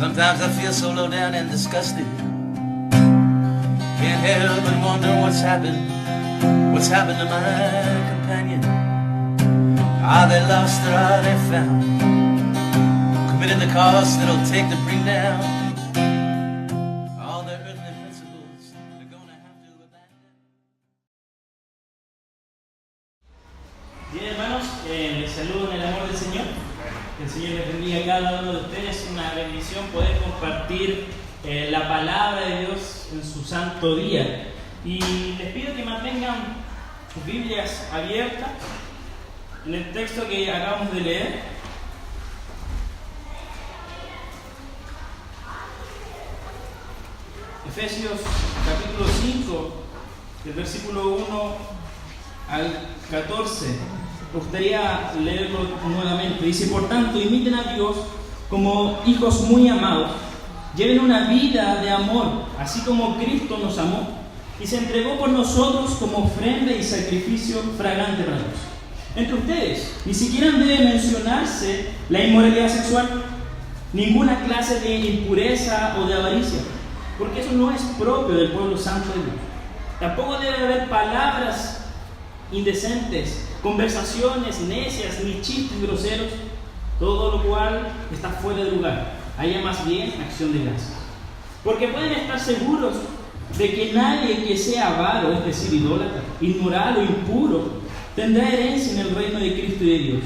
Sometimes I feel so low down and disgusted. Can't help but wonder what's happened to my companion. Are they lost or are they found? Committed the cost it'll take to bring down all their earthly principles. They're gonna have to abandon. Bien, hermanos, les saludo en el amor del Señor. Que el Señor les bendiga a cada uno de ustedes. Es una bendición poder compartir la palabra de Dios en su santo día. Y les pido que mantengan sus Biblias abiertas en el texto que acabamos de leer. Efesios capítulo 5, del versículo 1 al 14. Me gustaría leerlo nuevamente. Dice: por tanto, imiten a Dios como hijos muy amados. Lleven una vida de amor, así como Cristo nos amó y se entregó por nosotros como ofrenda y sacrificio fragante para Dios. Entre ustedes ni siquiera debe mencionarse la inmoralidad sexual, ninguna clase de impureza o de avaricia, porque eso no es propio del pueblo santo de Dios. Tampoco debe haber palabras indecentes, conversaciones necias, ni chistes groseros, todo lo cual está fuera de lugar. Haya más bien acción de gracias. Porque pueden estar seguros de que nadie que sea avaro, es decir, idólatra, inmoral o impuro, tendrá herencia en el reino de Cristo y de Dios.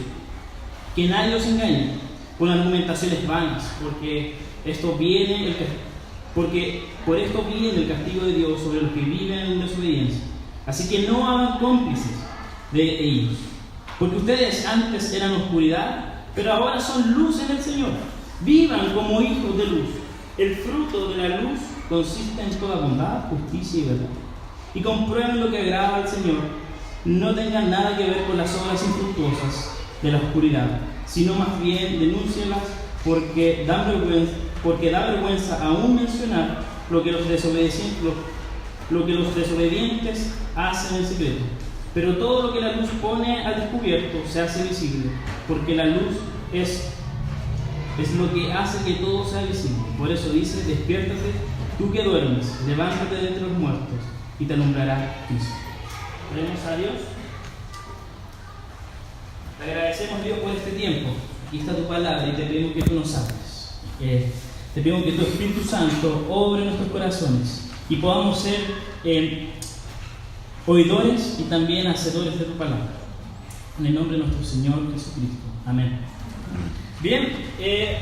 Que nadie os engañe con argumentaciones vanas, porque por esto viene el castigo de Dios sobre los que viven en desobediencia. Así que no hagan cómplices de ellos, porque ustedes antes eran oscuridad, pero ahora son luz en el Señor. Vivan como hijos de luz. El fruto de la luz consiste en toda bondad, justicia y verdad. Y comprueben lo que agrada al Señor. No tengan nada que ver con las obras infructuosas de la oscuridad, sino más bien denúncienlas, porque da vergüenza aún mencionar lo que los desobedientes hacen en secreto. Pero todo lo que la luz pone al descubierto se hace visible, porque la luz es lo que hace que todo sea visible. Por eso dice: despiértate, tú que duermes, levántate de entre los muertos, y te alumbrará Cristo. Oremos a Dios. Te agradecemos, Dios, por este tiempo. Aquí está tu palabra y te pedimos que tú nos hables. Te pedimos que tu Espíritu Santo obre en nuestros corazones y podamos ser oidores y también hacedores de tu palabra. En el nombre de nuestro Señor Jesucristo. Amén. Bien, este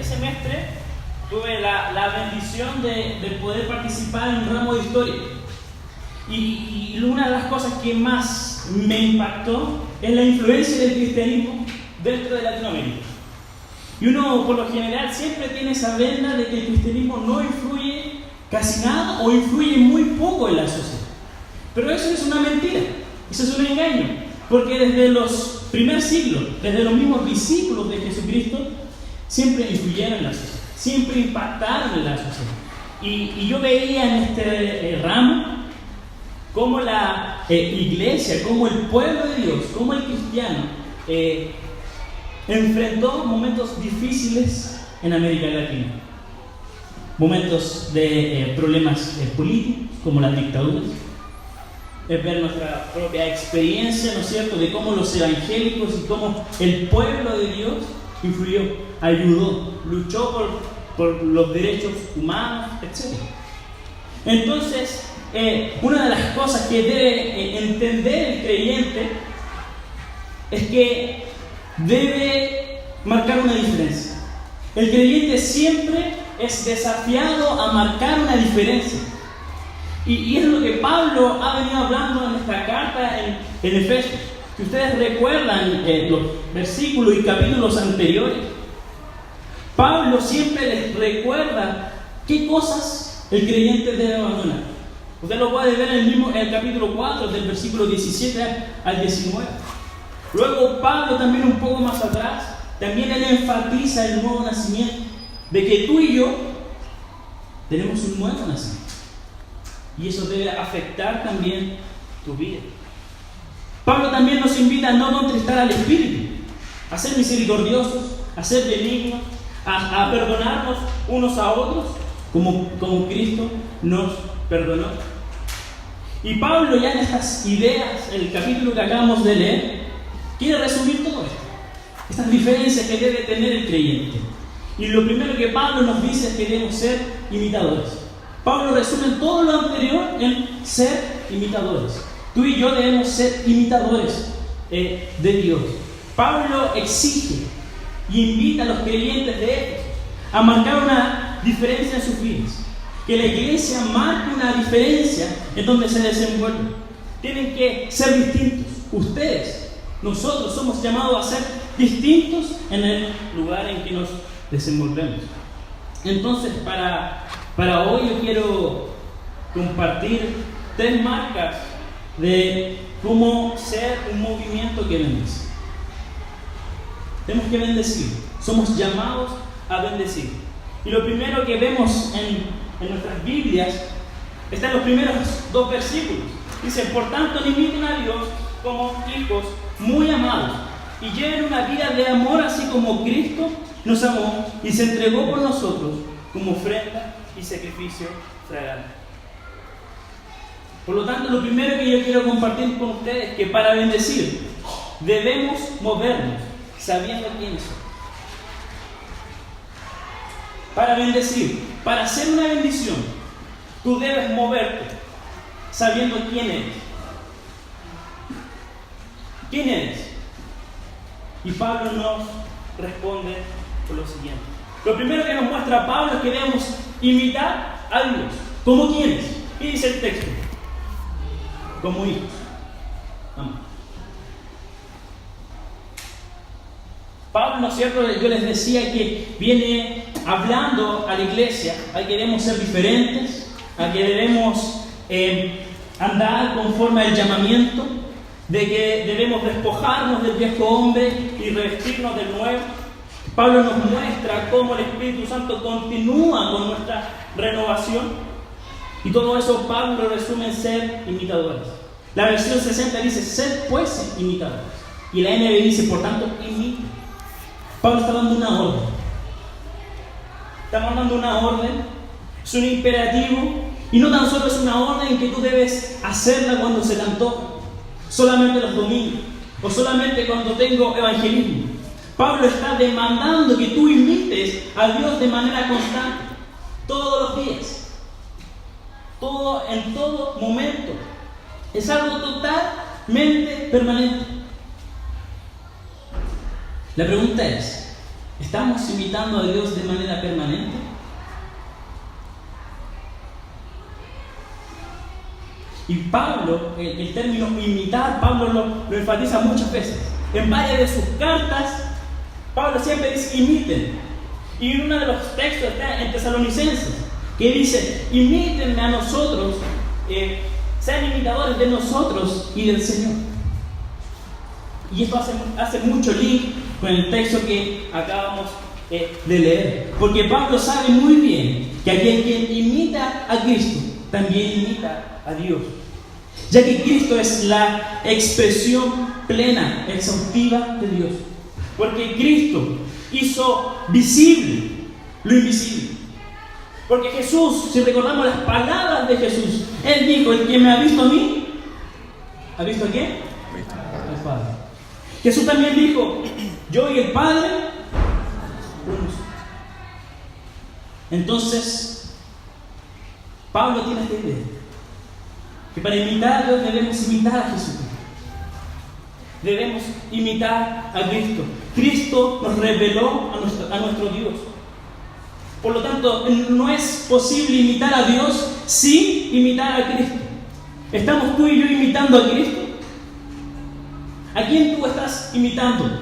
semestre tuve la bendición de poder participar en un ramo de historia. Y una de las cosas que más me impactó es la influencia del cristianismo dentro de Latinoamérica. Y uno, por lo general, siempre tiene esa venda de que el cristianismo no influye casi nada o influye muy poco en la sociedad. Pero eso es una mentira, eso es un engaño, porque desde los primeros siglos, desde los mismos discípulos de Jesucristo, siempre influyeron en la sociedad, siempre impactaron en la sociedad. Y yo veía en este ramo cómo la iglesia, cómo el pueblo de Dios, cómo el cristiano enfrentó momentos difíciles en América Latina. Momentos de problemas políticos, como las dictaduras. Es ver nuestra propia experiencia, ¿no es cierto?, de cómo los evangélicos y cómo el pueblo de Dios influyó, ayudó, luchó por los derechos humanos, etc. Entonces, una de las cosas que debe entender el creyente es que debe marcar una diferencia. El creyente siempre es desafiado a marcar una diferencia. Y es lo que Pablo ha venido hablando en esta carta en Efesios. Si ustedes recuerdan los versículos y capítulos anteriores, Pablo siempre les recuerda qué cosas el creyente debe abandonar. Usted lo puede ver en el capítulo 4, del versículo 17 al 19. Luego Pablo, también un poco más atrás, también él enfatiza el nuevo nacimiento, de que tú y yo tenemos un nuevo nacimiento. Y eso debe afectar también tu vida. Pablo también nos invita a no contristar al Espíritu, a ser misericordiosos, a ser benignos, a perdonarnos unos a otros, como Cristo nos perdonó. Y Pablo, ya en estas ideas, en el capítulo que acabamos de leer, quiere resumir todo esto, estas diferencias que debe tener el creyente. Y lo primero que Pablo nos dice es que debemos ser imitadores. Pablo resume todo lo anterior en ser imitadores. Tú y yo debemos ser imitadores de Dios. Pablo exige y invita a los creyentes de Éfeso a marcar una diferencia en sus vidas. Que la iglesia marque una diferencia en donde se desenvuelve. Tienen que ser distintos. Ustedes, nosotros somos llamados a ser distintos en el lugar en que nos desenvolvemos. Entonces, para hoy yo quiero compartir 3 marcas de cómo ser un movimiento que bendice. Tenemos que bendecir. Somos llamados a bendecir. Y lo primero que vemos en nuestras Biblias está en los primeros 2 versículos. Dice: por tanto, imiten a Dios como hijos muy amados y lleven una vida de amor, así como Cristo nos amó y se entregó por nosotros como ofrenda y sacrificio fragante. Por lo tanto, lo primero que yo quiero compartir con ustedes es que para bendecir debemos movernos sabiendo quiénes somos. Para bendecir, para hacer una bendición, tú debes moverte sabiendo quién eres. ¿Quién eres? Y Pablo nos responde por lo siguiente. Lo primero que nos muestra Pablo es que debemos imitar a Dios. ¿Cómo quiénes? ¿Qué dice el texto? Como hijos. Vamos. Pablo, ¿no es cierto? Yo les decía que viene hablando a la iglesia a que debemos ser diferentes, a que debemos andar conforme al llamamiento, de que debemos despojarnos del viejo hombre y revestirnos del nuevo. Pablo nos muestra cómo el Espíritu Santo continúa con nuestra renovación, y todo eso Pablo lo resume en ser imitadores. La versión 60 dice: sed pues imitadores, y la NB dice: por tanto, imiten. Pablo está dando una orden. Estamos dando una orden, es un imperativo, y no tan solo es una orden que tú debes hacerla cuando se te antoja, solamente los domingos, o solamente cuando tengo evangelismo. Pablo está demandando que tú imites a Dios de manera constante, todos los días, en todo momento. Es algo totalmente permanente. La pregunta es: ¿estamos imitando a Dios de manera permanente? Y Pablo, el término imitar, Pablo lo enfatiza muchas veces. En varias de sus cartas, Pablo siempre dice: imiten. Y en uno de los textos está en Tesalonicenses, que dice: imítenme a nosotros, sean imitadores de nosotros y del Señor. Y esto hace mucho link con el texto que acabamos de leer. Porque Pablo sabe muy bien que aquel quien imita a Cristo también imita a Dios, ya que Cristo es la expresión plena, exhaustiva de Dios. Porque Cristo hizo visible lo invisible. Porque Jesús, si recordamos las palabras de Jesús, Él dijo: el que me ha visto a mí, ¿ha visto a quién? Al Padre. Jesús también dijo: yo y el Padre, uno. Entonces, Pablo tiene esta idea, que para imitar a Dios debemos imitar a Jesús. Debemos imitar a Cristo. Cristo nos reveló a nuestro Dios. Por lo tanto, no es posible imitar a Dios sin imitar a Cristo. ¿Estamos tú y yo imitando a Cristo? ¿A quién tú estás imitando?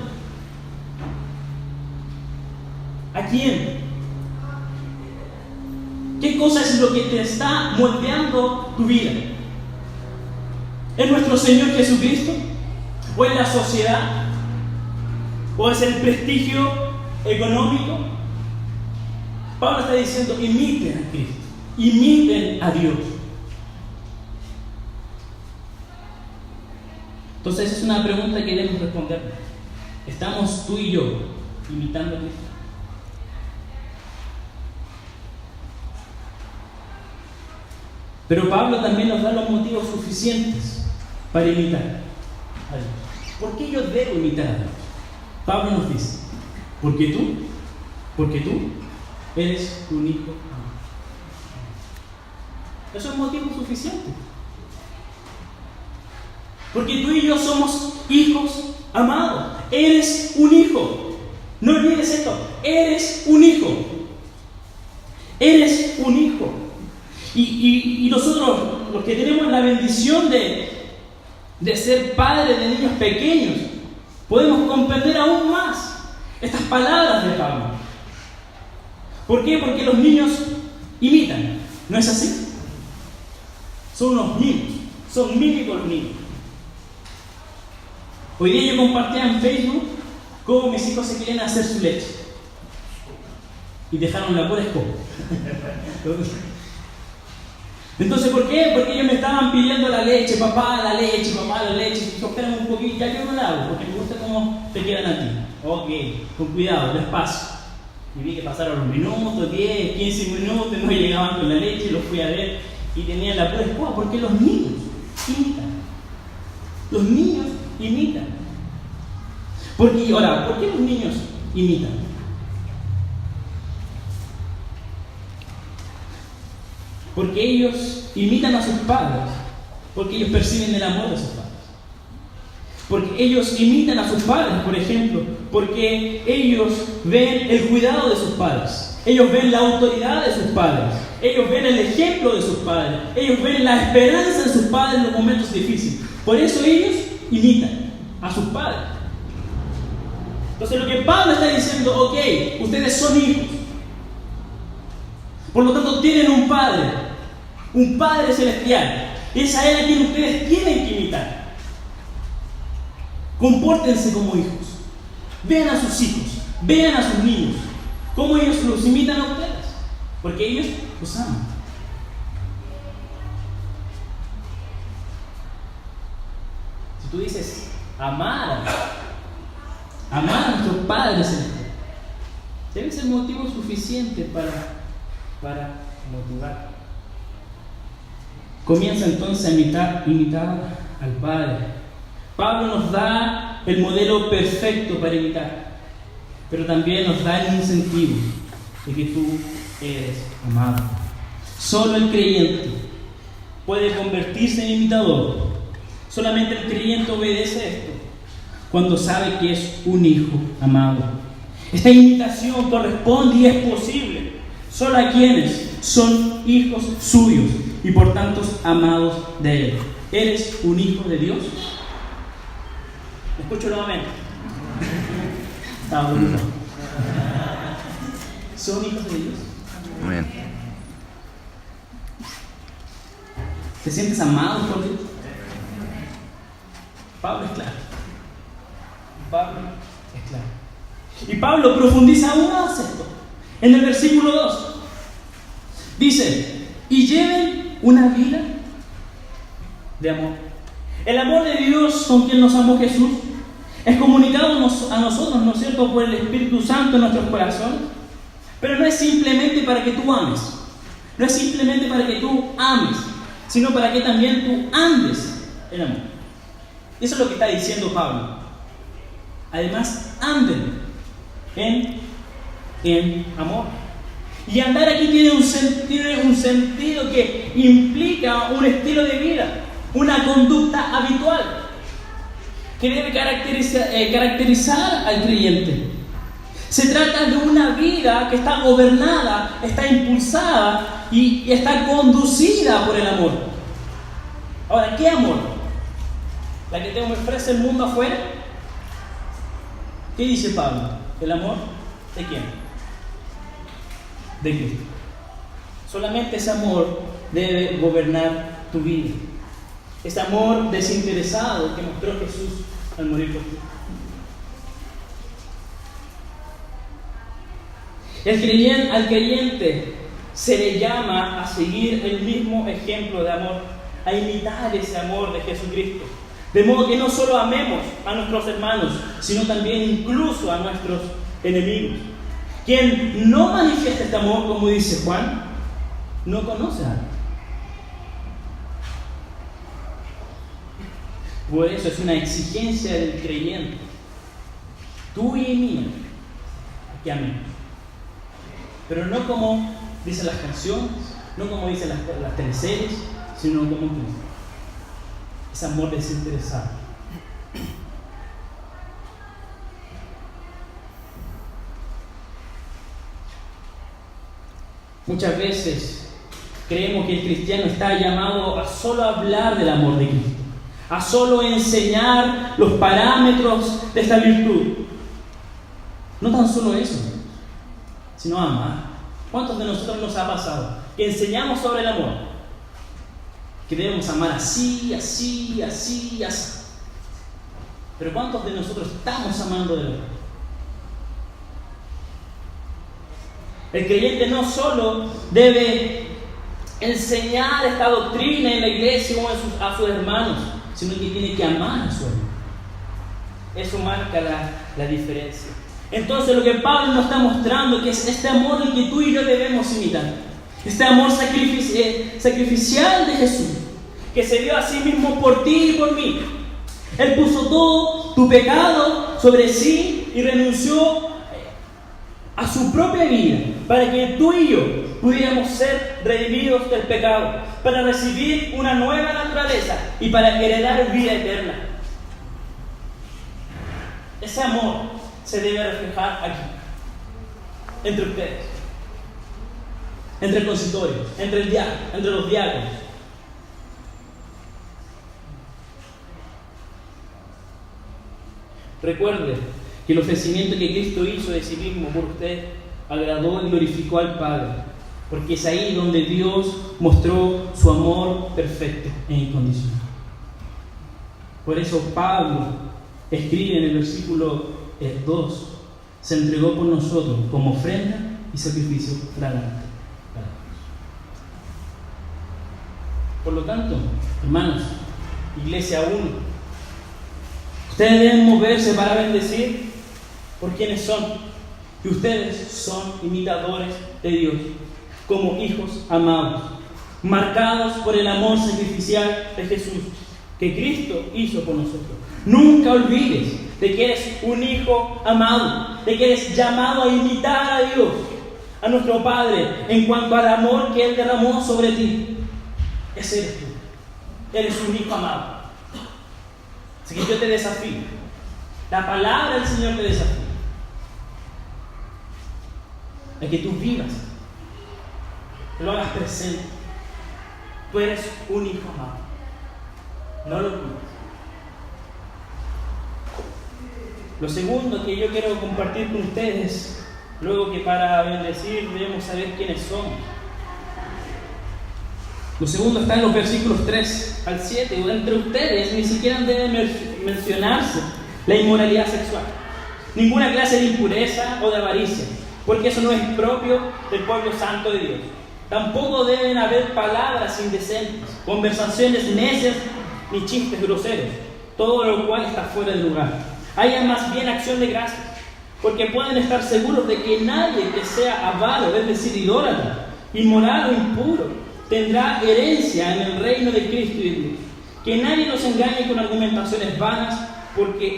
¿A quién? ¿Qué cosa es lo que te está moldeando tu vida? ¿Es nuestro Señor Jesucristo? ¿O es la sociedad? ¿O es el prestigio económico? Pablo está diciendo: imiten a Cristo, imiten a Dios. Entonces es una pregunta que debemos responder. ¿Estamos tú y yo imitando a Cristo? Pero Pablo también nos da los motivos suficientes para imitar a Dios. ¿Por qué yo debo imitar a Dios? Pablo nos dice, porque tú eres un hijo amado. Eso es motivo suficiente. Porque tú y yo somos hijos amados. Eres un hijo. No olvides esto. Eres un hijo. Eres un hijo. Y nosotros, los que tenemos la bendición de ser padres de niños pequeños, podemos comprender aún más estas palabras de Pablo. ¿Por qué? Porque los niños imitan. ¿No es así? Son unos niños. Son mímicos los niños. Hoy día yo compartía en Facebook cómo mis hijos se quieren hacer su leche. Y dejaron la pura escoba. Entonces, ¿por qué? Porque ellos me estaban pidiendo la leche, papá, la leche, papá, la leche. Y yo, espérame un poquito, ya yo no la hago, porque me gusta cómo te quedan a ti. Ok, con cuidado, despacio. Y vi que pasaron los minutos, 10, 15 minutos, no llegaban con la leche, los fui a ver y tenían la pura escoba, porque los niños imitan. Los niños imitan. Porque, ahora, ¿por qué los niños imitan? Porque ellos imitan a sus padres, porque ellos perciben el amor de sus padres. Porque ellos imitan a sus padres, por ejemplo, porque ellos ven el cuidado de sus padres, ellos ven la autoridad de sus padres, ellos ven el ejemplo de sus padres, ellos ven la esperanza de sus padres en los momentos difíciles. Por eso ellos imitan a sus padres. Entonces lo que Pablo está diciendo, ok, ustedes son hijos. Por lo tanto tienen un Padre celestial. Es a Él a quien ustedes tienen que imitar. Compórtense como hijos. Vean a sus hijos, vean a sus niños, cómo ellos los imitan a ustedes, porque ellos los aman. Si tú dices amar a nuestro Padre celestial, debe ser motivo suficiente para motivar. Comienza entonces a imitar al Padre. Pablo nos da el modelo perfecto para imitar, pero también nos da el incentivo de que tú eres amado. Solo el creyente puede convertirse en imitador. Solamente el creyente obedece esto cuando sabe que es un hijo amado. Esta imitación corresponde y es posible solo a quienes son hijos suyos y por tanto amados de Él. ¿Eres un hijo de Dios? Escucho nuevamente. Está bonito. ¿Son hijos de Dios? Amén. ¿Te sientes amado por Dios? Pablo es claro. Y Pablo profundiza aún más esto. En el versículo 2 dice: y lleven una vida de amor. El amor de Dios con quien nos amó Jesús es comunicado a nosotros, ¿no es cierto?, por el Espíritu Santo en nuestros corazones. Pero no es simplemente para que tú ames, no es simplemente para que tú ames, sino para que también tú andes en amor. Eso es lo que está diciendo Pablo. Además, anden en amor. Y andar aquí tiene un sentido que implica un estilo de vida, una conducta habitual que debe caracterizar al creyente. Se trata de una vida que está gobernada, está impulsada y está conducida por el amor. Ahora, ¿qué amor? ¿La que te ofrece el mundo afuera? ¿Qué dice Pablo? ¿El amor de quién? De Cristo. Solamente ese amor debe gobernar tu vida. Ese amor desinteresado que mostró Jesús al morir por ti. Al creyente se le llama a seguir el mismo ejemplo de amor, a imitar ese amor de Jesucristo. De modo que no solo amemos a nuestros hermanos, sino también incluso a nuestros enemigos. Quien no manifiesta este amor, como dice Juan, no conoce a Dios. Por eso es una exigencia del creyente, tuya y mía, que amemos. Pero no como dicen las canciones, no como dicen las teleseries, sino como Cristo. Es amor desinteresado. Muchas veces creemos que el cristiano está llamado a solo hablar del amor de Cristo, a solo enseñar los parámetros de esta virtud. No tan solo eso, sino amar. ¿Cuántos de nosotros nos ha pasado que enseñamos sobre el amor? Que debemos amar así, así, así, así. Pero ¿cuántos de nosotros estamos amando de verdad? El creyente no solo debe enseñar esta doctrina en la iglesia o a sus hermanos, sino que tiene que amar a su hermano. Eso marca la diferencia. Entonces lo que Pablo nos está mostrando que es este amor el que tú y yo debemos imitar. Este amor sacrificial de Jesús, que se dio a sí mismo por ti y por mí. Él puso todo tu pecado sobre sí y renunció a su propia vida para que tú y yo pudiéramos ser redimidos del pecado, para recibir una nueva naturaleza y para heredar vida eterna. Ese amor se debe reflejar aquí, entre ustedes, entre el consistorio, entre los diáconos. Recuerde que el ofrecimiento que Cristo hizo de sí mismo por usted agradó y glorificó al Padre, porque es ahí donde Dios mostró su amor perfecto e incondicional. Por eso Pablo escribe en el versículo 2: se entregó por nosotros como ofrenda y sacrificio fragante para Dios. Por lo tanto, hermanos, Iglesia 1, ustedes deben moverse para bendecir por quienes son, que ustedes son imitadores de Dios, como hijos amados, marcados por el amor sacrificial de Jesús, que Cristo hizo por nosotros. Nunca olvides de que eres un hijo amado, de que eres llamado a imitar a Dios, a nuestro Padre, en cuanto al amor que Él derramó sobre ti. Ese eres tú. Eres un hijo amado. Así que yo te desafío. La palabra del Señor te desafía a que tú vivas, que lo hagas presente. Tú eres un hijo amado. No lo olvides. Lo segundo que yo quiero compartir con ustedes, luego que para bendecir debemos saber quiénes somos. Lo segundo está en los versículos 3 al 7. Entre ustedes ni siquiera debe mencionarse la inmoralidad sexual, ninguna clase de impureza o de avaricia, porque eso no es propio del pueblo santo de Dios. Tampoco deben haber palabras indecentes, conversaciones necias ni chistes groseros, todo lo cual está fuera de lugar. Haya más bien acción de gracias, porque pueden estar seguros de que nadie que sea avaro, es decir, idólatra, inmoral o impuro, tendrá herencia en el reino de Cristo y de Dios. Que nadie nos engañe con argumentaciones vanas, porque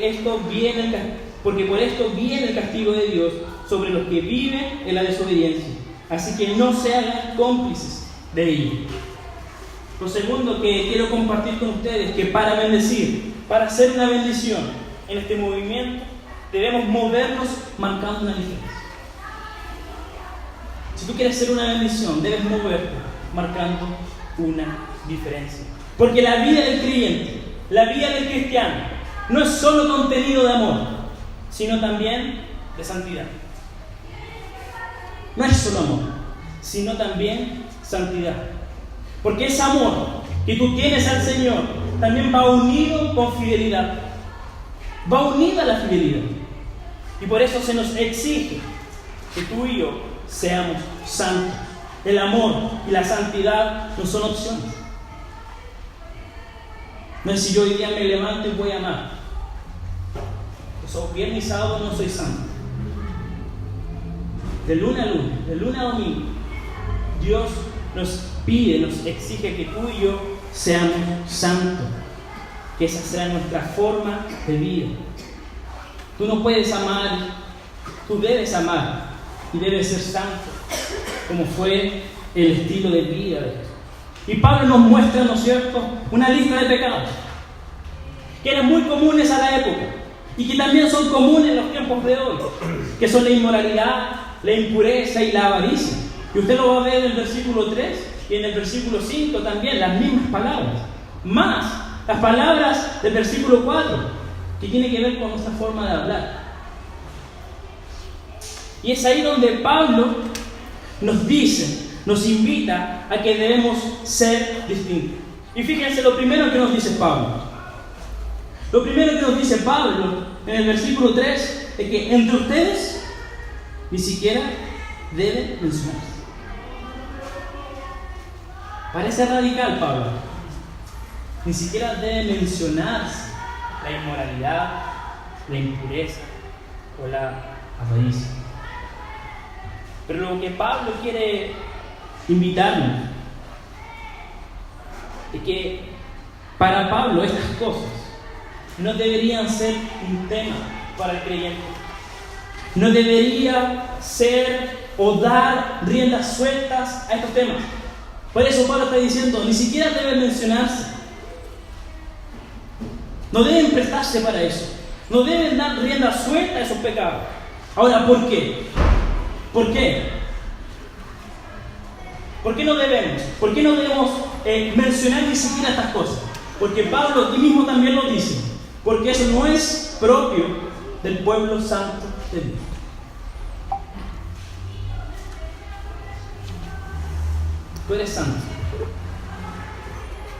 por esto viene el castigo de Dios sobre los que viven en la desobediencia. Así que no se hagan cómplices de ello. Lo segundo que quiero compartir con ustedes, que para bendecir, para hacer una bendición en este movimiento, debemos movernos marcando una diferencia. Si tú quieres hacer una bendición, debes moverte marcando una diferencia. Porque la vida del creyente, la vida del cristiano, no es solo contenido de amor, sino también de santidad. No es solo amor, sino también santidad. Porque ese amor que tú tienes al Señor también va unido con fidelidad. Va unida a la fidelidad. Y por eso se nos exige que tú y yo seamos santos. El amor y la santidad no son opciones. No es si yo hoy día me levanto y voy a amar. Pues viernes y sábado no soy santo. de luna a luna, de luna a domingo, Dios nos pide, nos exige que tú y yo seamos santos, que esa sea nuestra forma de vida. Tú no puedes amar, tú debes amar y debes ser santo, como fue el estilo de vida de Jesús. Y Pablo nos muestra, ¿no es cierto?, una lista de pecados que eran muy comunes a la época y que también son comunes en los tiempos de hoy, que son la inmoralidad, la impureza y la avaricia. Y usted lo va a ver en el versículo 3 y en el versículo 5 también, las mismas palabras, más las palabras del versículo 4, que tiene que ver con nuestra forma de hablar. Y es ahí donde Pablo nos dice, nos invita a que debemos ser distintos. Y fíjense lo primero que nos dice Pablo. Lo primero que nos dice Pablo en el versículo 3 es que entre ustedes ni siquiera deben mencionarse. Parece radical, Pablo. Ni siquiera debe mencionarse la inmoralidad, la impureza o la avaricia. Pero lo que Pablo quiere invitarnos es que para Pablo estas cosas no deberían ser un tema para el creyente. No debería ser o dar riendas sueltas a estos temas. Por eso Pablo está diciendo, ni siquiera debe mencionarse. No deben prestarse para eso. No deben dar rienda suelta a esos pecados. Ahora, ¿por qué? ¿Por qué? ¿Por qué no debemos? ¿Por qué no debemos mencionar ni siquiera estas cosas? Porque Pablo aquí mismo también lo dice. Porque eso no es propio del pueblo santo de Dios. Tú eres santo.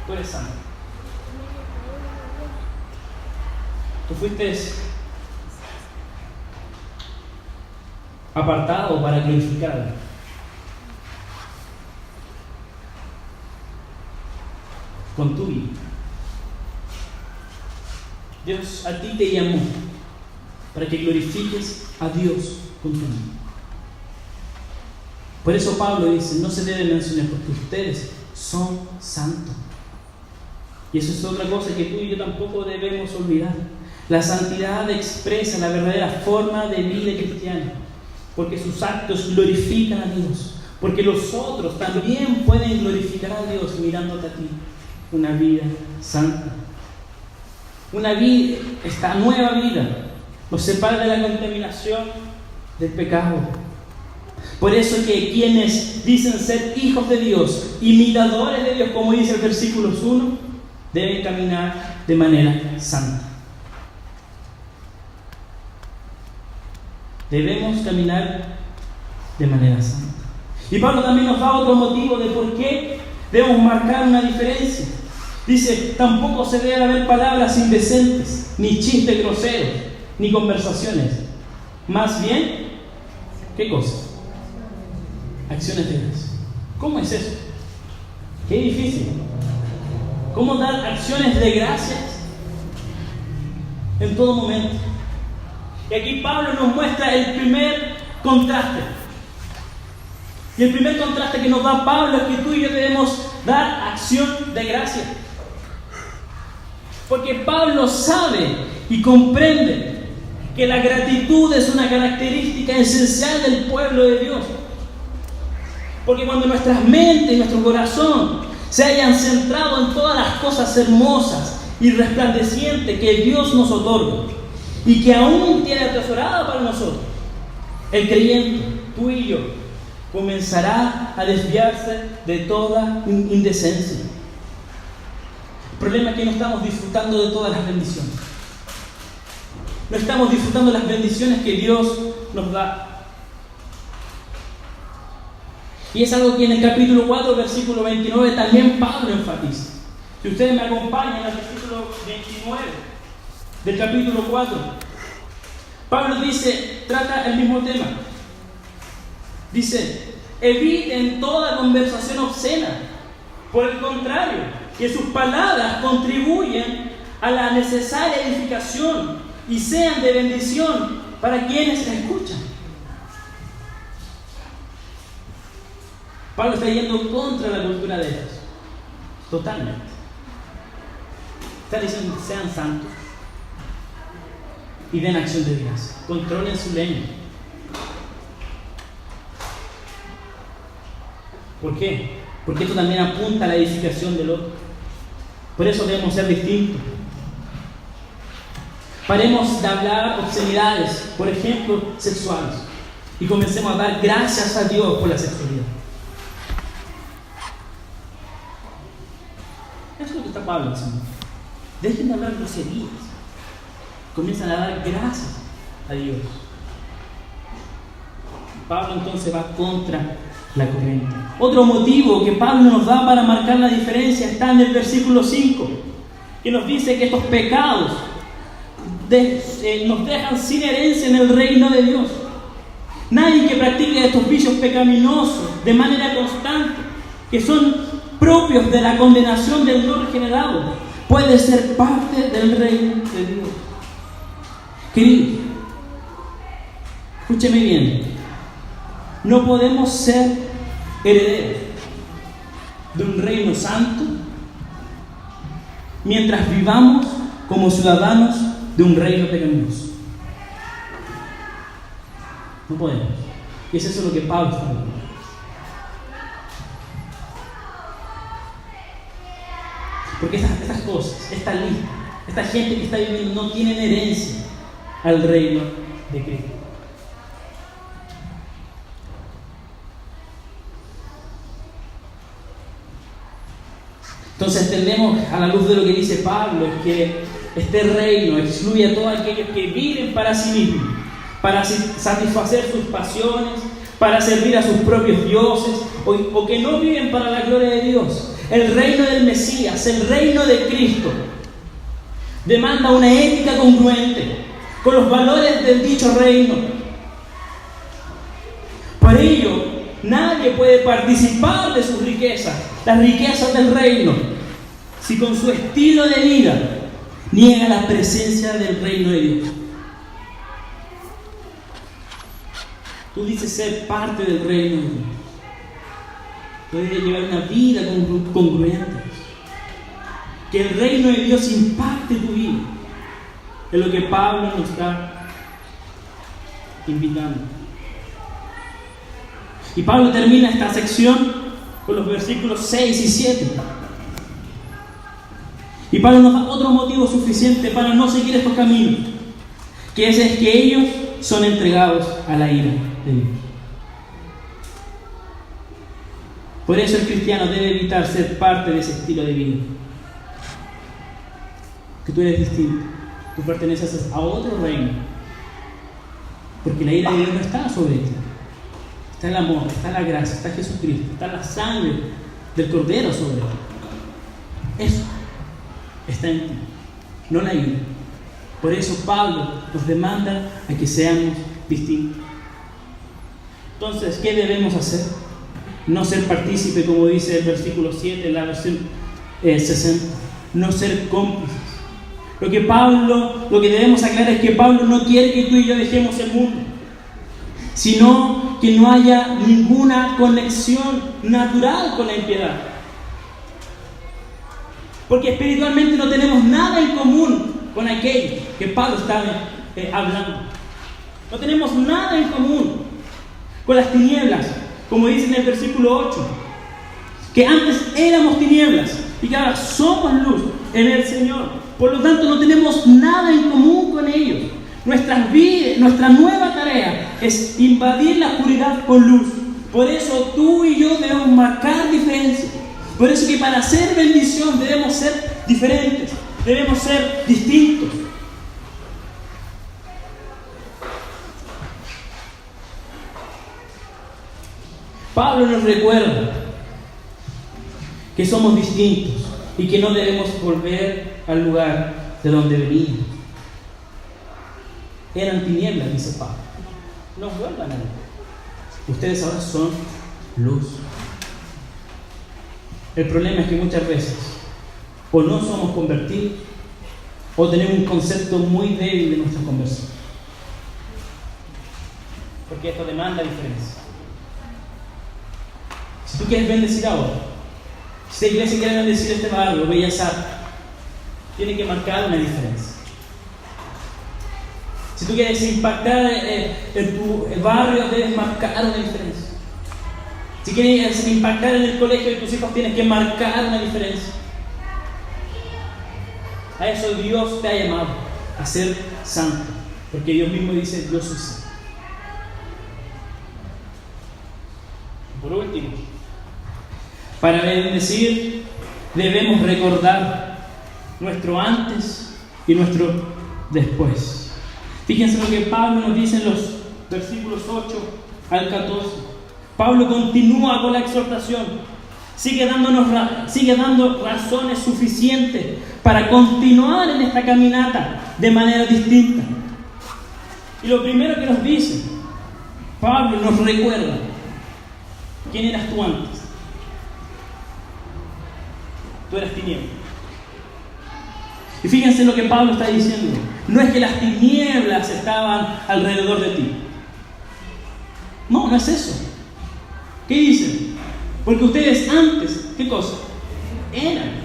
Tú eres santo. Tú fuiste apartado para glorificar a Dios. Con tu vida. Dios a ti te llamó para que glorifiques a Dios con tu vida. Por eso Pablo dice, no se debe mencionar porque ustedes son santos. Y eso es otra cosa que tú y yo tampoco debemos olvidar. La santidad expresa la verdadera forma de vida cristiana, porque sus actos glorifican a Dios, porque los otros también pueden glorificar a Dios mirándote a ti. Una vida santa. Una vida, esta nueva vida, nos separa de la contaminación del pecado. Por eso que quienes dicen ser hijos de Dios, imitadores de Dios, como dice el versículo 1, deben caminar de manera santa. Debemos caminar de manera santa. Y Pablo también nos da otro motivo de por qué debemos marcar una diferencia. Dice, tampoco se debe haber palabras indecentes, ni chistes groseros, ni conversaciones. Más bien, ¿qué cosa? Acciones de gracia. ¿Cómo es eso? Qué difícil. ¿Cómo dar acciones de gracias en todo momento? Y aquí Pablo nos muestra el primer contraste. Y el primer contraste que nos da Pablo es que tú y yo debemos dar acción de gracia. Porque Pablo sabe y comprende que la gratitud es una característica esencial del pueblo de Dios. Porque cuando nuestras mentes y nuestro corazón se hayan centrado en todas las cosas hermosas y resplandecientes que Dios nos otorga y que aún tiene atesorada para nosotros, el creyente, tú y yo, comenzará a desviarse de toda indecencia. El problema es que no estamos disfrutando de todas las bendiciones. No estamos disfrutando las bendiciones que Dios nos da. Y es algo que en el capítulo 4, versículo 29, también Pablo enfatiza. Si ustedes me acompañan al versículo 29 del capítulo 4, Pablo dice, trata el mismo tema. Dice, eviten toda conversación obscena. Por el contrario, que sus palabras contribuyan a la necesaria edificación y sean de bendición para quienes la escuchan. Pablo está yendo contra la cultura de ellos. Totalmente. Está diciendo, sean santos y den acción de gracias. Controlen su lengua. ¿Por qué? Porque esto también apunta a la edificación del otro. Por eso debemos ser distintos. Paremos de hablar obscenidades, por ejemplo, sexuales, y comencemos a dar gracias a Dios por la sexualidad. Eso es lo que está Pablo diciendo. Dejen de hablar groserías. Comienzan a dar gracias a Dios. Pablo entonces va contra la corriente. Otro motivo que Pablo nos da para marcar la diferencia está en el versículo 5, que nos dice que estos pecados nos dejan sin herencia en el reino de Dios. Nadie que practique estos vicios pecaminosos de manera constante, que son propios de la condenación del no regenerado, puede ser parte del reino de Dios. Queridos, escúcheme bien. No podemos ser herederos de un reino santo mientras vivamos como ciudadanos de un reino pecaminoso. No podemos. Y es eso lo que Pablo está hablando. Porque estas cosas, esta lista, esta gente que está viviendo no tienen herencia al reino de Cristo. Entonces entendemos a la luz de lo que dice Pablo que este reino excluye a todos aquellos que viven para sí mismos, para satisfacer sus pasiones, para servir a sus propios dioses, o que no viven para la gloria de Dios. El reino del Mesías, el reino de Cristo, demanda una ética congruente con los valores del dicho reino. Por ello, nadie puede participar de sus riquezas, las riquezas del reino, si con su estilo de vida niega la presencia del reino de Dios. Tú dices ser parte del reino de Dios. Puedes llevar una vida congruente. Que el reino de Dios impacte tu vida. Es lo que Pablo nos está invitando. Y Pablo termina esta sección con los versículos 6 y 7. Y Pablo nos da otro motivo suficiente para no seguir estos caminos, que es que ellos son entregados a la ira de Dios. Por eso el cristiano debe evitar ser parte de ese estilo de vida. Que tú eres distinto, tú perteneces a otro reino, porque la ira de Dios no está sobre ti. Está el amor, está la gracia, está Jesucristo, está la sangre del Cordero sobre ti. Eso está en ti, no la ira. Por eso Pablo nos demanda a que seamos distintos. Entonces, ¿qué debemos hacer? No ser partícipe, como dice el versículo 7 en la versión 60. No ser cómplices. Lo que debemos aclarar es que Pablo no quiere que tú y yo dejemos el mundo, sino que no haya ninguna conexión natural con la impiedad. Porque espiritualmente no tenemos nada en común con aquello que Pablo está hablando. No tenemos nada en común con las tinieblas, como dice en el versículo 8, que antes éramos tinieblas y que ahora somos luz en el Señor. Por lo tanto, no tenemos nada en común con ellos. Nuestra nueva tarea es invadir la oscuridad con luz. Por eso tú y yo debemos marcar diferencia. Por eso que para hacer bendición debemos ser diferentes, debemos ser distintos. Pablo nos recuerda que somos distintos y que no debemos volver al lugar de donde veníamos. Eran tinieblas, dice Pablo. No vuelvan a él. Ustedes ahora son luz. El problema es que muchas veces o no somos convertidos o tenemos un concepto muy débil de nuestra conversión. Porque esto demanda diferencia. Si tú quieres bendecir ahora, si esta iglesia quiere bendecir este barrio, Bellas Artes, tiene que marcar una diferencia. Si tú quieres impactar en tu barrio, debes marcar una diferencia. Si quieres impactar en el colegio de tus hijos, tienes que marcar una diferencia. A eso Dios te ha llamado, a ser santo, porque Dios mismo dice: yo soy santo. Por último, para bendecir debemos recordar nuestro antes y nuestro después. Fíjense lo que Pablo nos dice en los versículos 8 al 14. Pablo continúa con la exhortación, sigue dando razones suficientes para continuar en esta caminata de manera distinta. Y lo primero que nos dice, Pablo nos recuerda: ¿quién eras tú antes? Tú eras tinieblas. Y fíjense lo que Pablo está diciendo. No es que las tinieblas estaban alrededor de ti. No, no es eso. ¿Qué dice? Porque ustedes antes, ¿qué cosa? Eran.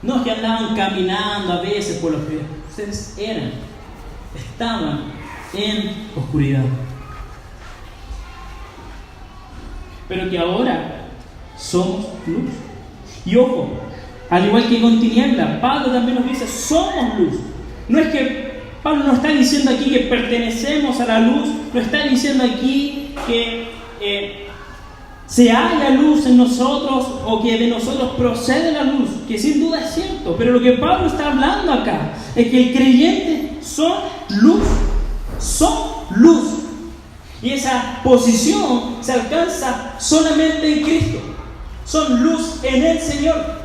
No es que andaban caminando a veces por los pies. Ustedes estaban en oscuridad. Pero que ahora somos luz. Y ojo, al igual que con tiniebla, Pablo también nos dice: somos luz. No es que Pablo no está diciendo aquí que pertenecemos a la luz, no está diciendo aquí que se haya luz en nosotros o que de nosotros procede la luz, que sin duda es cierto. Pero lo que Pablo está hablando acá es que el creyente son luz. Y esa posición se alcanza solamente en Cristo. Son luz en el Señor.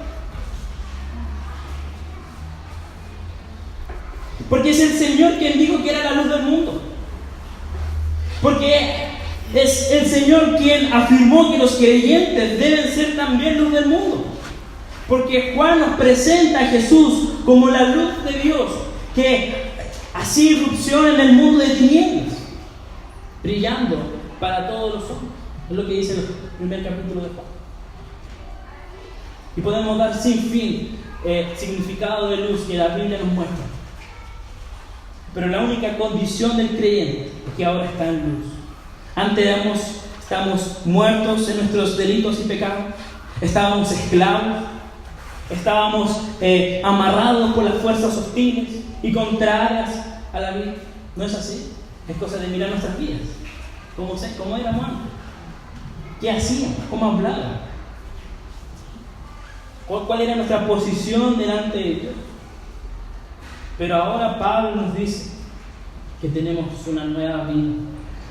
Porque es el Señor quien dijo que era la luz del mundo. Porque es el Señor quien afirmó que los creyentes deben ser también luz del mundo. Porque Juan nos presenta a Jesús como la luz de Dios, que así irrupción en el mundo de tinieblas, brillando para todos los hombres. Es lo que dice el primer capítulo de Juan. Y podemos dar sin fin significado de luz que la Biblia nos muestra. Pero la única condición del creyente es que ahora está en luz. Antes estamos muertos en nuestros delitos y pecados, estábamos esclavos, estábamos amarrados por las fuerzas hostiles y contrarias a la vida. ¿No es así? Es cosa de mirar nuestras vidas. ¿Cómo éramos antes? ¿Qué hacíamos? ¿Cómo hablábamos? ¿Cuál era nuestra posición delante de Dios? Pero ahora Pablo nos dice que tenemos una nueva vida,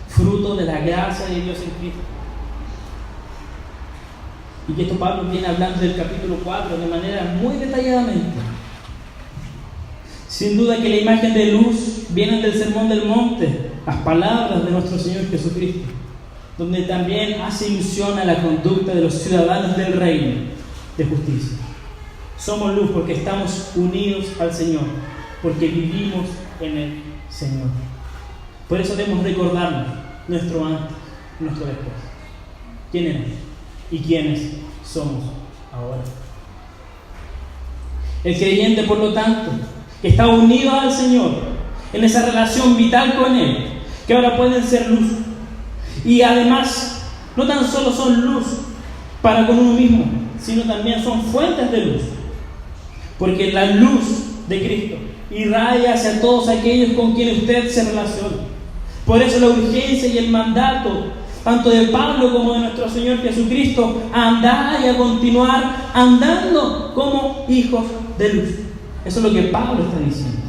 fruto de la gracia de Dios en Cristo. Y que esto Pablo viene hablando del capítulo 4 de manera muy detalladamente. Sin duda que la imagen de luz viene del Sermón del Monte, las palabras de nuestro Señor Jesucristo, donde también hace ilusión a la conducta de los ciudadanos del reino de justicia. Somos luz porque estamos unidos al Señor, porque vivimos en el Señor. Por eso debemos recordarnos nuestro antes, nuestro después. ¿Quién éramos y quiénes somos ahora? El creyente, por lo tanto, que está unido al Señor, en esa relación vital con Él, que ahora pueden ser luz. Y además, no tan solo son luz para con uno mismo, sino también son fuentes de luz. Porque la luz de Cristo irradia hacia todos aquellos con quienes usted se relaciona. Por eso la urgencia y el mandato, tanto de Pablo como de nuestro Señor Jesucristo, a andar y a continuar andando como hijos de luz. Eso es lo que Pablo está diciendo.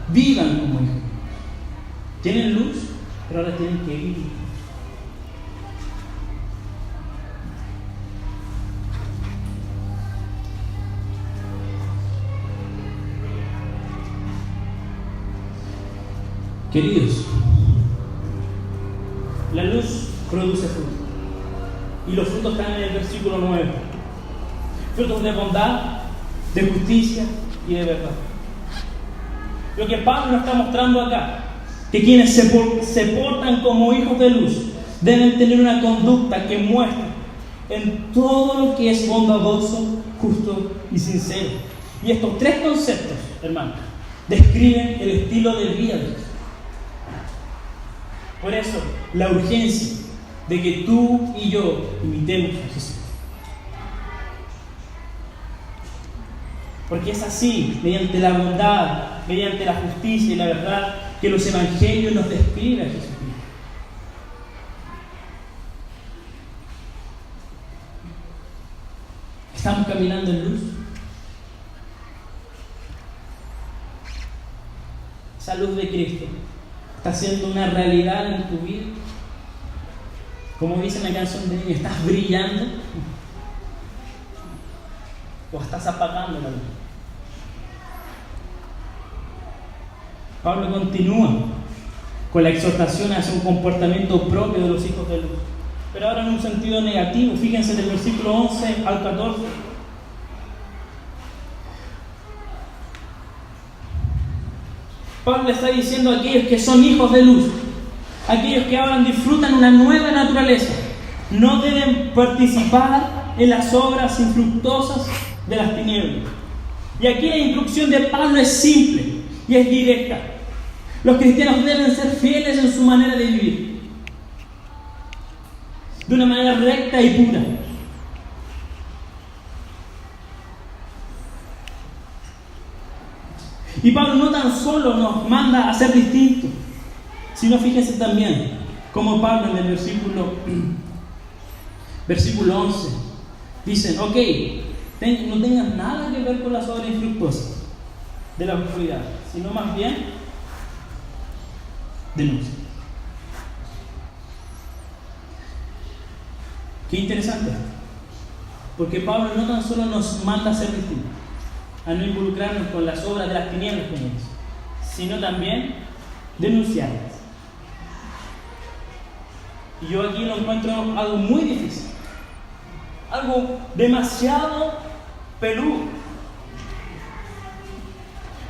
Vivan como hijos. Tienen luz, pero ahora tienen que vivir. Queridos, la luz produce frutos. Y los frutos están en el versículo 9. Frutos de bondad, de justicia y de verdad. Lo que Pablo nos está mostrando acá que quienes se portan como hijos de luz deben tener una conducta que muestre en todo lo que es bondadoso, justo y sincero. Y estos tres conceptos, hermanos, describen el estilo de vida de Dios. Por eso, la urgencia de que tú y yo imitemos a Jesús. Porque es así, mediante la bondad, mediante la justicia y la verdad, que los evangelios nos describen a Jesucristo. ¿Estamos caminando en luz? Esa luz de Cristo está siendo una realidad en tu vida. Como dice en la canción de niño, ¿estás brillando? ¿O estás apagando la luz? Pablo continúa con la exhortación hacia un comportamiento propio de los hijos de luz, pero ahora en un sentido negativo. Fíjense del versículo 11 al 14. Pablo le está diciendo a aquellos que son hijos de luz, aquellos que ahora disfrutan una nueva naturaleza, no deben participar en las obras infructuosas de las tinieblas. Y aquí la instrucción de Pablo es simple y es directa. Los cristianos deben ser fieles en su manera de vivir, de una manera recta y pura. Y Pablo no tan solo nos manda a ser distintos, sino fíjense también como Pablo en el versículo 11 dicen, ok, no tengan nada que ver con las obras infructuosas de la oscuridad, sino más bien denuncia. Qué interesante, porque Pablo no tan solo nos manda a ser distintos, a no involucrarnos con las obras de las tinieblas, como dice, sino también denunciarlas. Y yo aquí lo encuentro algo muy difícil, algo demasiado peludo,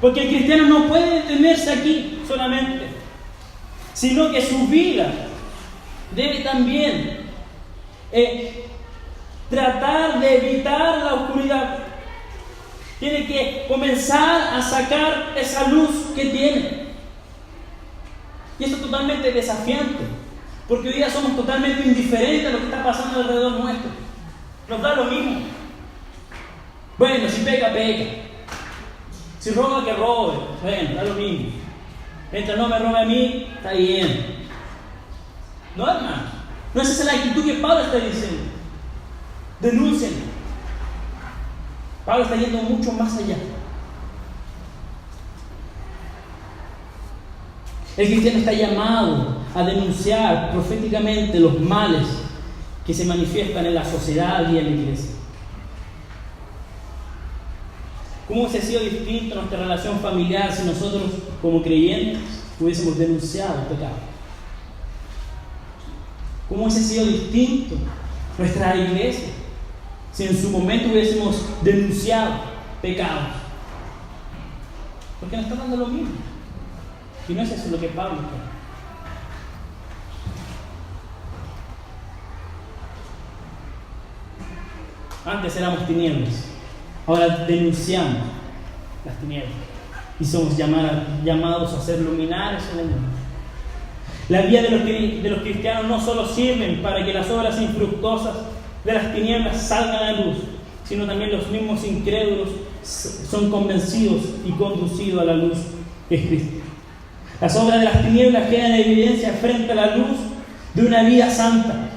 porque el cristiano no puede detenerse aquí solamente, sino que su vida debe también tratar de evitar la oscuridad. Tiene que comenzar a sacar esa luz que tiene. Y esto es totalmente desafiante, porque hoy día somos totalmente indiferentes a lo que está pasando alrededor nuestro. Nos da lo mismo. Bueno, si peca, peca. Si roba, que robe. Bueno, da lo mismo. Mientras no me robe a mí, está bien. No, hermano. No es esa la actitud que Pablo está diciendo. Denúncienlo. Pablo está yendo mucho más allá. El cristiano está llamado a denunciar proféticamente los males que se manifiestan en la sociedad y en la iglesia. ¿Cómo hubiese sido distinto nuestra relación familiar si nosotros, como creyentes, hubiésemos denunciado el pecado? ¿Cómo hubiese sido distinto nuestra iglesia si en su momento hubiésemos denunciado pecados? Porque nos está dando lo mismo. Y no es eso lo que Pablo quiere. Antes éramos tinieblas, ahora denunciamos las tinieblas y somos llamados a ser luminares en el mundo. La vida de los cristianos no solo sirven para que las obras infructuosas de las tinieblas salgan a la luz, sino también los mismos incrédulos son convencidos y conducidos a la luz que es Cristo. Las obras de las tinieblas quedan en evidencia frente a la luz de una vida santa.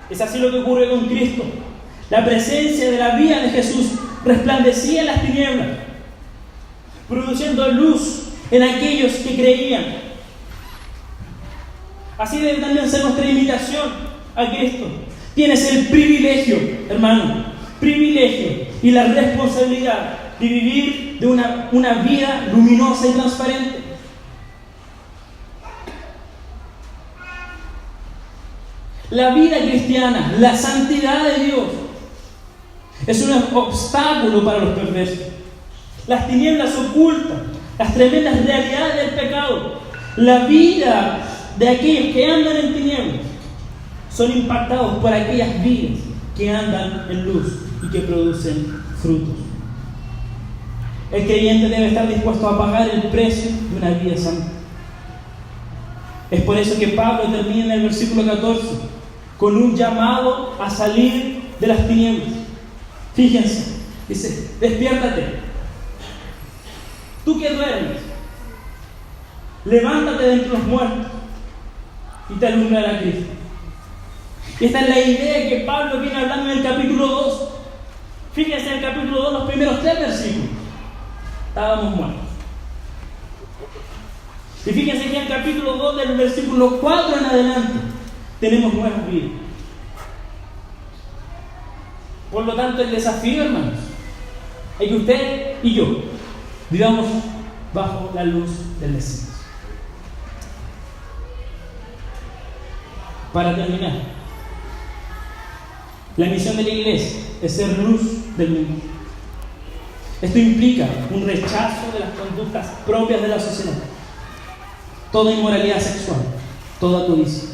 Es así lo que ocurre con Cristo. La presencia de la vida de Jesús resplandecía en las tinieblas, produciendo luz en aquellos que creían. Así debe también ser nuestra imitación a Cristo. Tienes el privilegio, hermano, privilegio y la responsabilidad de vivir de una vida luminosa y transparente. La vida cristiana, la santidad de Dios, es un obstáculo para los perversos. Las tinieblas ocultan las tremendas realidades del pecado La vida de aquellos que andan en tinieblas son impactados por aquellas vidas que andan en luz y que producen frutos. El creyente debe estar dispuesto a pagar el precio de una vida santa. Es por eso que Pablo termina en el versículo 14 con un llamado a salir de las tinieblas. Fíjense, dice: despiértate, tú que duermes, levántate de entre los muertos y te alumbrará Cristo. Y esta es la idea que Pablo viene hablando en el capítulo 2. Fíjense en el capítulo 2, los primeros 3 versículos. Estábamos muertos. Y fíjense que en el capítulo 2, del versículo 4 en adelante, tenemos nuevas vidas. Por lo tanto, el desafío, hermanos, es que usted y yo vivamos bajo la luz del Mesías. Para terminar, la misión de la iglesia es ser luz del mundo. Esto implica un rechazo de las conductas propias de la sociedad, toda inmoralidad sexual, toda codicia.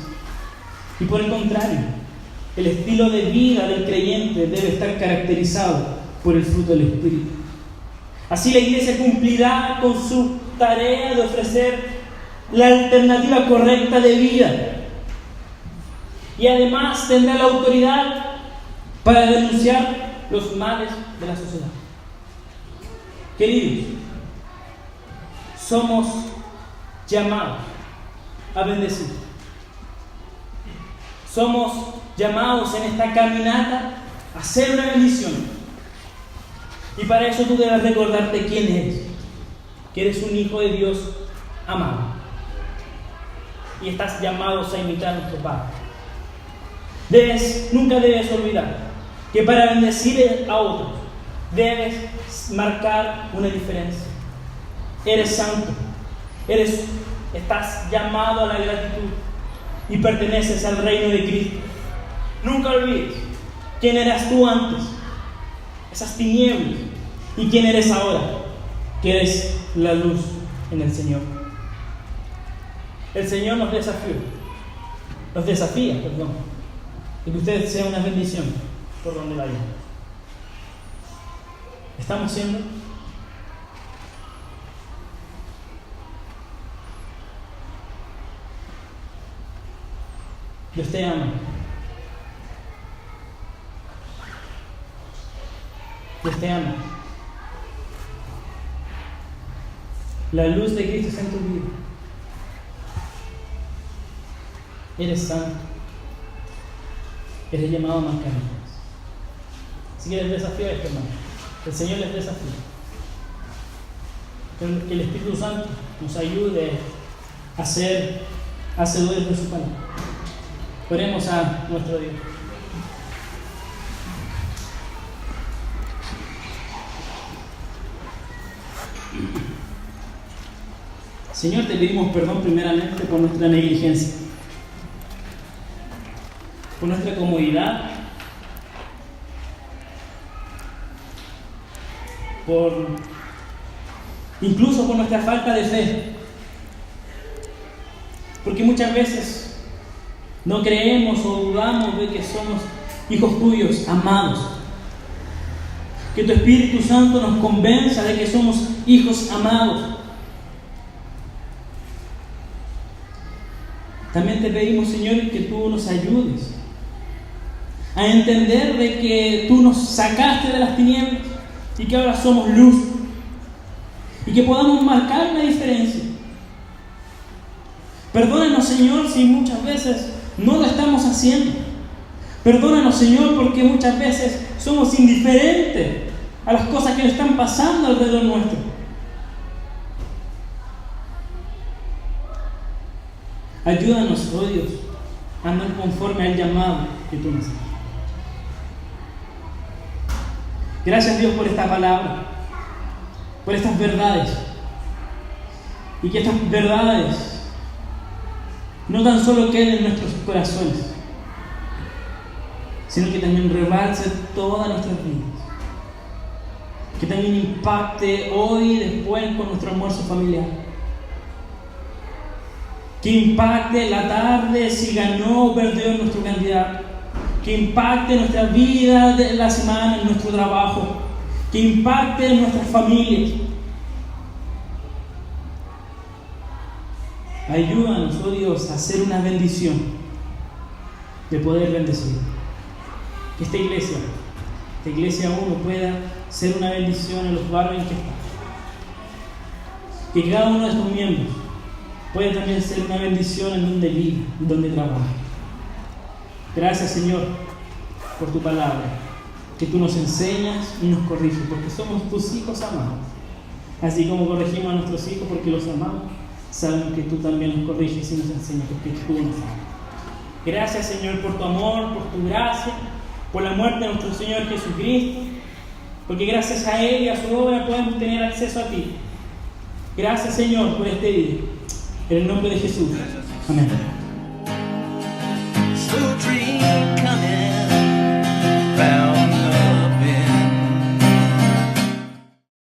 Y por el contrario, el estilo de vida del creyente debe estar caracterizado por el fruto del Espíritu. Así la iglesia cumplirá con su tarea de ofrecer la alternativa correcta de vida. Y además tendrá la autoridad para denunciar los males de la sociedad. Queridos, somos llamados a bendecir. Somos llamados en esta caminata a ser una bendición. Y para eso tú debes recordarte quién eres. Que eres un hijo de Dios amado. Y estás llamados a imitar a nuestro Padre. Nunca debes olvidar que para bendecir a otros debes marcar una diferencia. Eres santo, estás llamado a la gratitud y perteneces al reino de Cristo. Nunca olvides quién eras tú antes, esas tinieblas, y quién eres ahora, que eres la luz en el Señor. El Señor nos desafía, de que usted sea una bendición por donde vaya. ¿Estamos siendo? Dios te ama. Dios te ama. La luz de Cristo está en tu vida. Eres santo. Eres llamado a marcar vidas. Así que les desafío a este hermano. El Señor les desafía. Que el Espíritu Santo nos ayude a ser hacedores de su palabra. Oremos a nuestro Dios. Señor, te pedimos perdón primeramente por nuestra negligencia, por nuestra comodidad, incluso por nuestra falta de fe, porque muchas veces no creemos o dudamos de que somos hijos tuyos, amados. Que tu Espíritu Santo nos convenza de que somos hijos amados. También te pedimos, Señor, que tú nos ayudes a entender de que tú nos sacaste de las tinieblas y que ahora somos luz, y que podamos marcar una diferencia. Perdónanos, Señor, si muchas veces no lo estamos haciendo. Perdónanos, Señor, porque muchas veces somos indiferentes a las cosas que están pasando alrededor nuestro. Ayúdanos, oh Dios, a andar conforme al llamado que tú nos das. Gracias, Dios, por esta palabra, por estas verdades, y que estas verdades no tan solo queden en nuestros corazones, sino que también rebalse todas nuestras vidas, que también impacte hoy y después con nuestro almuerzo familiar, Que impacte la tarde si ganó o perdió nuestro candidato. Que impacte nuestra vida de la semana, en nuestro trabajo. Que impacte en nuestras familias. Ayúdanos, oh Dios, a hacer una bendición de poder bendecir. Que esta iglesia 1 pueda ser una bendición en los barrios en que está. Que cada uno de estos miembros pueda también ser una bendición en donde vive, en donde trabaja. Gracias, Señor, por tu palabra, que tú nos enseñas y nos corriges, porque somos tus hijos amados. Así como corregimos a nuestros hijos porque los amamos, sabemos que tú también nos corriges y nos enseñas porque tú nos amas. Gracias, Señor, por tu amor, por tu gracia, por la muerte de nuestro Señor Jesucristo, porque gracias a Él y a su obra podemos tener acceso a ti. Gracias, Señor, por este día. En el nombre de Jesús. Amén.